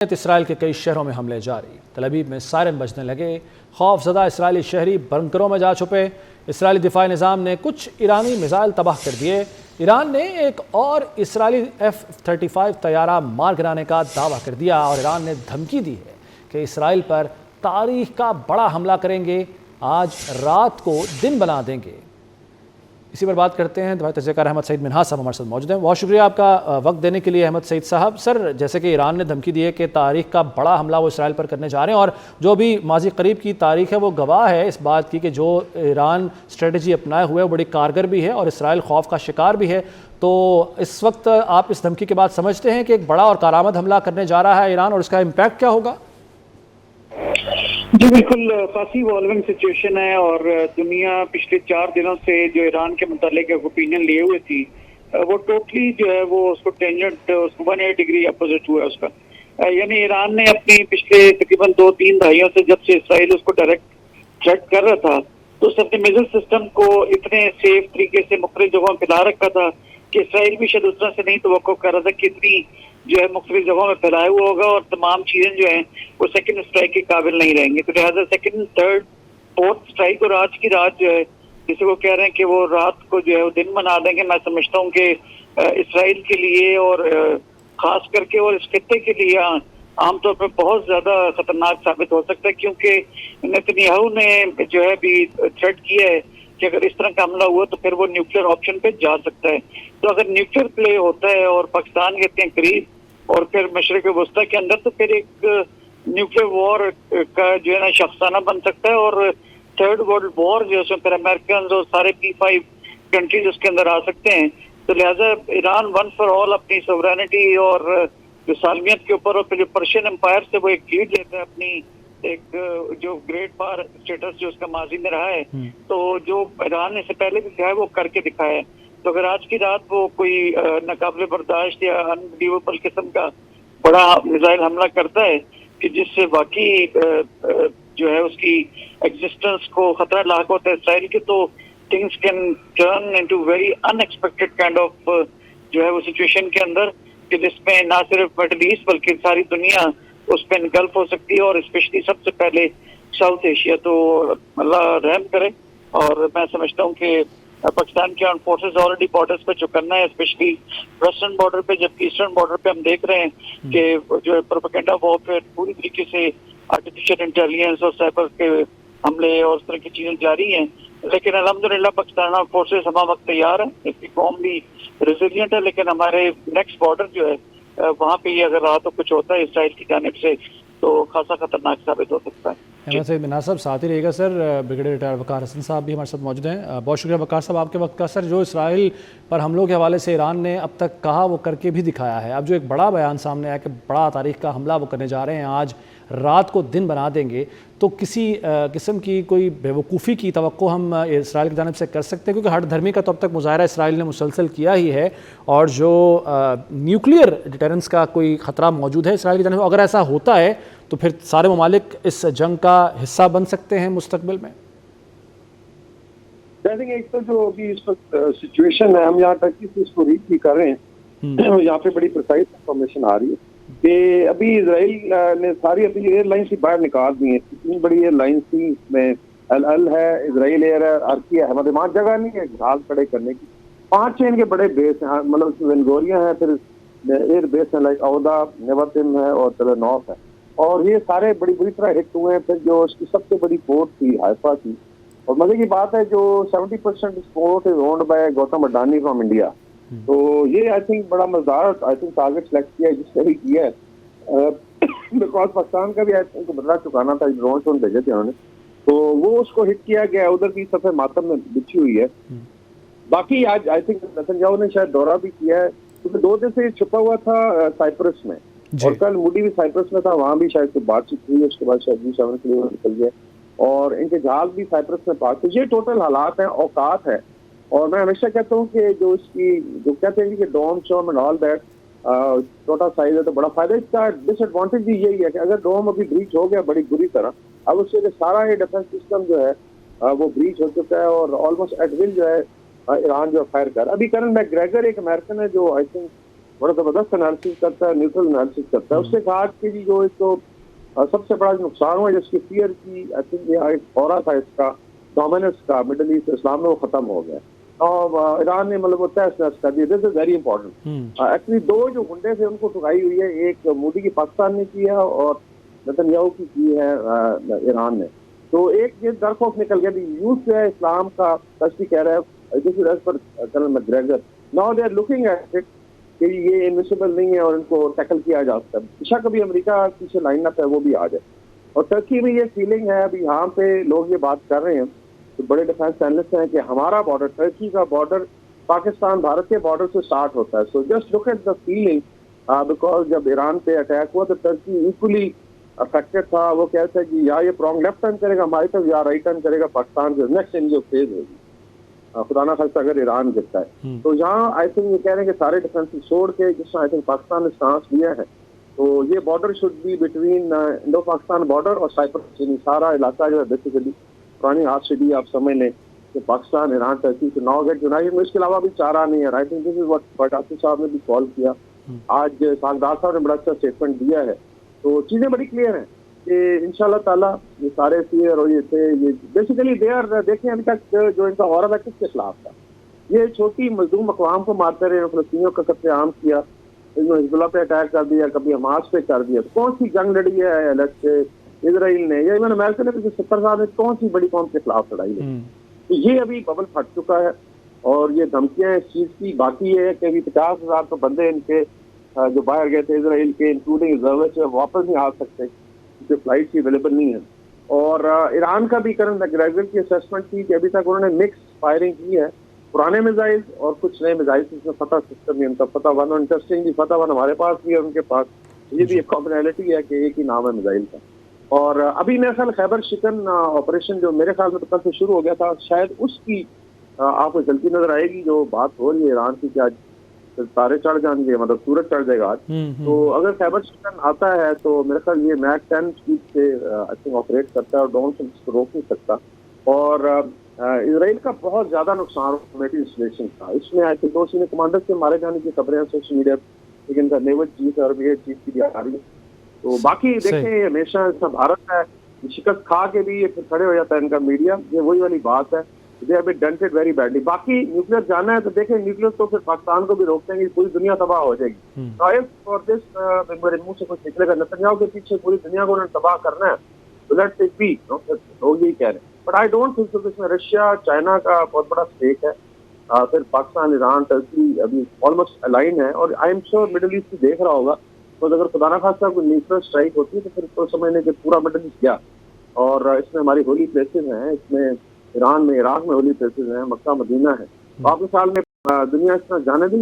Israel के कई शहरों में हमले जारी। तल अवीव में सायरन बजने लगे। खौफजदा इसराइली शहरी बंकरों में जा छुपे। इसराइली दिफाई निज़ाम ने कुछ ईरानी मिसाइल तबाह कर दिए। ईरान ने एक और इसराइली F-35 तैयारा मार गिराने का दावा कर दिया और ईरान ने धमकी दी है कि इसराइल पर तारीख का बड़ा हमला करेंगे, आज रात को दिन बना देंगे। इसी पर बात करते हैं। दवाई तजज़ियाकार अहमद सईद मिन्हाज साहब हमारे साथ मौजूद हैं। बहुत शुक्रिया आपका वक्त देने के लिए अहमद सईद साहब। सर, जैसे कि ईरान ने धमकी दी है कि तारीख का बड़ा हमला वो इसराइल पर करने जा रहे हैं और जो भी माजी करीब की तारीख है वो गवाह है इस बात की कि जो ईरान स्ट्रेटजी अपनाए हुए वो बड़ी कारगर भी है और इसराइल खौफ का शिकार भी है। तो इस वक्त आप इस धमकी के बाद समझते हैं कि एक बड़ा और कारामद हमला करने जा रहा है ईरान और इसका इम्पैक्ट क्या होगा? जी बिल्कुल, काफी इवॉल्विंग सिचुएशन है और दुनिया पिछले 4 दिनों से जो ईरान के मुतालिक ओपिनियन लिए हुए थी वो टोटली जो है वो उसको टेंजेंट 180 डिग्री अपोजिट हुआ उसका। यानी ईरान ने अपनी पिछले तकरीबन 2-3 दहाइयों से जब से इसराइल उसको डायरेक्ट थ्रेट कर रहा था तो उसने अपने मिसाइल सिस्टम को इतने सेफ तरीके से मुख्तलिफ जगहों पर फैला रखा था कि इसराइल भी शायद उस तरह से नहीं तवक्को कर रहा था कि इतनी जो है मुख्तलिफ जगहों में फैलाया हुआ होगा और तमाम चीजें जो है वो सेकंड स्ट्राइक के काबिल नहीं रहेंगे। तो लिहाजा सेकंड, थर्ड, फोर्थ स्ट्राइक और आज की रात जो है जिसे वो कह रहे हैं कि वो रात को जो है वो दिन बना देंगे, मैं समझता हूँ कि इसराइल के लिए और खास करके और इस खित्ते के लिए आमतौर पर बहुत ज्यादा खतरनाक साबित हो सकता है, क्योंकि नेतन्याहू ने जो है भी थ्रेट किया है कि अगर इस तरह का हमला हुआ तो फिर वो न्यूक्लियर ऑप्शन पे जा सकता है। तो अगर न्यूक्लियर प्ले होता है और पाकिस्तान के इतने करीब और फिर मशरक़ वस्ता के अंदर तो फिर एक न्यूक्लियर वॉर का जो है ना शख्साना बन सकता है और थर्ड वर्ल्ड वॉर जो है फिर अमेरिकन और सारे P5 कंट्रीज उसके अंदर आ सकते हैं। तो लिहाजा ईरान वन फॉर ऑल अपनी सोवरेनिटी और जो सालमियत के ऊपर और फिर पर्शियन एम्पायर से वो एक लीड लेता है अपनी एक जो ग्रेट पावर स्टेटस जो उसका माजी में रहा है, तो जो ईरान ने इससे पहले भी दिखाया वो करके दिखाया है। तो अगर आज की रात वो कोई नाकाबिले बर्दाश्त या अनबिलीवेबल किस्म का बड़ा मिसाइल हमला करता है कि जिससे वाकई जो है उसकी एग्जिस्टेंस को खतरा लाक होता है इसराइल के, तो things can turn into very unexpected kind of जो है वो सिचुएशन के अंदर कि जिसमें ना सिर्फ मिडल ईस्ट बल्कि सारी दुनिया उस पर इनगल्फ हो सकती है और स्पेशली सबसे पहले साउथ एशिया। तो अल्लाह रहम करे और मैं समझता हूँ कि पाकिस्तान के आर्म फोर्सेस ऑलरेडी बॉर्डर्स पे चुकन्ना है, स्पेशली वेस्टर्न बॉर्डर पे, जबकि ईस्टर्न बॉर्डर पे हम देख रहे हैं कि जो प्रोपेगेंडा वॉरफेयर पूरी तरीके से आर्टिफिशियल इंटेलिजेंस और साइबर के हमले और उस तरह की चीजें जारी हैं। लेकिन अल्हम्दुलिल्लाह पाकिस्तान आर्म फोर्सेस हमा वक्त तैयार है, इसकी कौम भी रेजिलियंट है, लेकिन हमारे नेक्स्ट बॉर्डर जो है वहाँ पे ये अगर रहा तो कुछ होता है इसराइल की जानिब से तो खासा खतरनाक साबित हो सकता है। अहमद सईद मिन्हाज साहब साथ ही रहेगा। सर, ब्रिगेडियर रिटायर वकार हसन साहब भी हमारे साथ मौजूद हैं। बहुत शुक्रिया वकार साहब आपके वक्त का। सर, जो इसराइल पर हमलों के हवाले से ईरान ने अब तक कहा वो करके भी दिखाया है। अब जो एक बड़ा बयान सामने आया कि बड़ा तारीख का हमला वो करने जा रहे हैं, आज रात को दिन बना देंगे, तो किसी किस्म की कोई बेवकूफ़ी की तवक्को हम इसराइल की जानिब से कर सकते हैं? क्योंकि हर धर्मी का तो अब तक मुजाहरा इसराइल ने मुसलसल किया ही है और जो न्यूक्लियर डिटरेंस का कोई ख़तरा मौजूद है इसराइल की जानिब, अगर ऐसा होता है तो फिर सारे ममालिक इस जंग का हिस्सा बन सकते हैं मुस्तकबिल में? एक तो जो अभी इस वक्त सिचुएशन है, हम यहाँ तक इसको रीड भी कर रहे हैं, यहाँ पे बड़ी प्रिसाइज इंफॉर्मेशन आ रही है कि अभी इजराइल ने सारी अपनी एयरलाइन से बाहर निकाल दी है। इतनी बड़ी एयरलाइन थी, इसमें अल है, इजराइल एयर है, अर्की है, हमारे वहाँ जगह नहीं है जहाज खड़े करने की। 5 इनके बड़े बेस हैं, मतलब वेनगोरिया है, फिर एयर बेस है लाइक औदा, नेवातिम है और तेलेनॉफ है, और ये सारे बड़ी बुरी तरह हिट हुए हैं। फिर जो उसकी सबसे बड़ी पोर्ट थी हाइफा की, और मजे की बात है जो 70% port is owned by Gautam Adani from India. तो ये आई थिंक बड़ा मजेदार टारगेट सेलेक्ट किया है जिससे ही किया है, बिकॉज पाकिस्तान का भी आई थिंक बदला चुकाना था, ड्रोन शोन भेजे थे उन्होंने, तो वो उसको हिट किया गया। उधर भी सफे मातम में बिछी हुई है। बाकी आज आई थिंक नेतन्याहू ने शायद दौरा भी किया है, क्योंकि 2 दिन से छुपा हुआ था साइप्रस में, और कल मूडी भी साइप्रस में था, वहां भी शायद कोई बातचीत हुई, उसके बाद शायद G7 के लिए निकल गया और इनके जहाज भी साइप्रस में पास। तो ये टोटल हालात हैं, औकात है। और मैं हमेशा कहता हूँ कि जो इसकी जो कहते हैं कि डोम शोम एंड ऑल दैट, छोटा साइज है तो बड़ा फायदा। इसका डिसएडवांटेज भी यही है कि अगर डोम अभी ब्रीच हो गया बड़ी बुरी तरह, अब उससे सारा ये डिफेंस सिस्टम जो है वो ब्रीच हो चुका है और ऑलमोस्ट एट विल जो है ईरान जो फायर कर। अभी करन मैकग्रेगर एक अमेरिकन है जो आई थिंक बड़ा ज़बरदस्त एनालिसिस करता है, न्यूट्रल एनालिसिस करता है। उसने कहा कि जी जो एक तो सबसे बड़ा नुकसान हुआ जिसकी फियर की, आई थिंक ये एक औरा था इसका डोमिनेंस का मिडल ईस्ट इस्लाम में, वो खत्म हो गया। और ईरान ने मतलब वो तहस नहस कर दिया। This is very important. Actually दो जो गुंडे थे उनको ठुकाई हुई है, एक मोदी की पाकिस्तान ने की है और नेतन्याहू की है ईरान ने। तो एक ये दरखौफ निकल गया, यूथ जो है इस्लाम का तस्वीर कह रहा है, this is as per colonel McGregor, now they are looking at it कि ये इनविजिबल नहीं है और इनको टैकल किया जा सकता है। बेशक कभी अमेरिका पीछे लाइन अप है वो भी आ जाए। और टर्की में ये फीलिंग है, अभी यहाँ पे लोग ये बात कर रहे हैं, तो बड़े डिफेंस एनालिस्ट हैं कि हमारा बॉर्डर, टर्की का बॉर्डर पाकिस्तान भारत के बॉर्डर से स्टार्ट होता है। So just look at the feeling, because जब ईरान पे अटैक हुआ तो टर्की इक्वली अफेक्टेड था। वो कहता है कि या ये प्रॉन्ग लेफ्ट टर्न करेगा हमारी तरफ या राइट टर्न करेगा पाकिस्तान के, नेक्स्ट इन जो फेज होगी खुदा ना खास्ता अगर ईरान गिरता है। तो यहाँ आई थिंक ये कह रहे हैं कि सारे डिफेंस छोड़ के जिसमें आई थिंक पाकिस्तान ने स्टांस लिया है, तो ये border should be between Indo Pakistan border और साइप्रस, यानी सारा इलाका जो है बेसिकली पुरानी हाथ से भी आप समझ लें कि पाकिस्तान ईरान टर्की से नाउ गेट यूनाइटेड में। इसके अलावा भी चारा नहीं है। I think this is what Bhattasi साहब ने भी कॉल किया, आज सागदार साहब ने बड़ा अच्छा स्टेटमेंट दिया है। तो चीजें बड़ी क्लियर हैं कि इंशाल्लाह ताला ये सारे फियर और ये थे, ये बेसिकली दे आर, देखें अभी तक जो इनका औरत है किसके खिलाफ था। ये छोटी मजलूम अक़वाम को मारते रहे, फलस्तीनियों का कत्लेआम किया, हिजबुल्लाह पे अटैक कर दिया, कभी हमास पे कर दिया। तो कौन सी जंग लड़ी है अलग से इसराइल ने या इवन अमेरिका ने पिछले 70 साल में कौन सी बड़ी कौम के खिलाफ लड़ाई लड़ी? तो ये अभी बबल फट चुका है और ये धमकियां इस चीज की। बाकी ये है कि अभी 50,000 तो बंदे इनके जो बाहर गए थे इसराइल के, इंक्लूडिंग रिजर्विस्ट, वापस नहीं आ सकते क्योंकि फ्लाइट अवेलेबल नहीं है। और ईरान का भी कर्नल मैकग्रेगर की असेसमेंट थी कि अभी तक उन्होंने मिक्स फायरिंग की है, पुराने मिसाइल और कुछ नए मिसाइल, जिसमें फतह सिस्टम भी उनका फतह वन, इंटरेस्टिंगली फतह वन हमारे पास भी है, उनके पास ये भी एक कॉम्बिनेलिटी है कि एक ही नाम है मिसाइल का। और अभी मेरे ख्याल खैबर शिकन ऑपरेशन जो मेरे ख्याल में तो कल से शुरू हो गया था, शायद उसकी आपको जल्दी नजर आएगी। जो बात हो रही है ईरान की कि आज तारे चढ़ जाएंगे, मतलब सूरज चढ़ जाएगा आज। तो अगर खैबर शिकन आता है तो मेरे ख्याल ये मैक 10 स्पीड से आई थिंक ऑपरेट करता है और डाउन से इसको रोक नहीं सकता। और इसराइल का बहुत ज्यादा नुकसान इंस्टॉलेशन था इसमें। आई थिंक 2 सीनियर कमांडर के मारे जाने की खबरें सोशल मीडिया, लेकिन इनका नेवल चीफ और ब्रिगेड चीफ की भी आ रही है। तो बाकी देखें हमेशा इसका भारत है, शिकस्त खा के भी ये फिर खड़े हो जाता है इनका मीडिया, ये वही वाली बात है। They are been dented very badly. बाकी न्यूक्लियर जाना है तो देखें न्यूक्लियर तो फिर पाकिस्तान को भी रोक देंगे, पूरी दुनिया तबाह हो जाएगी। फॉर दिस मेरे मुंह से कुछ निकलेगा, नेतन्याहू के पीछे पूरी दुनिया को उन्होंने तबाह करना है, तो लेट्स इट बी, लोग यही कह रहे हैं। But I don't think so. इसमें रशिया चाइना का बहुत बड़ा स्टेक है, फिर पाकिस्तान ईरान टर्की अभी ऑलमोस्ट अलाइन है। और I am sure middle east भी देख रहा होगा, तो अगर खुदा ना खास्ता कोई न्यूक्लियर स्ट्राइक होती है तो फिर तो समझने के पूरा मिडिल ईस्ट गया। और इसमें हमारी होली प्लेसेस हैं, इसमें ईरान में, इराक में होली प्लेसेस हैं, मक्का मदीना है। तो आपके साल में दुनिया इतना जाने दी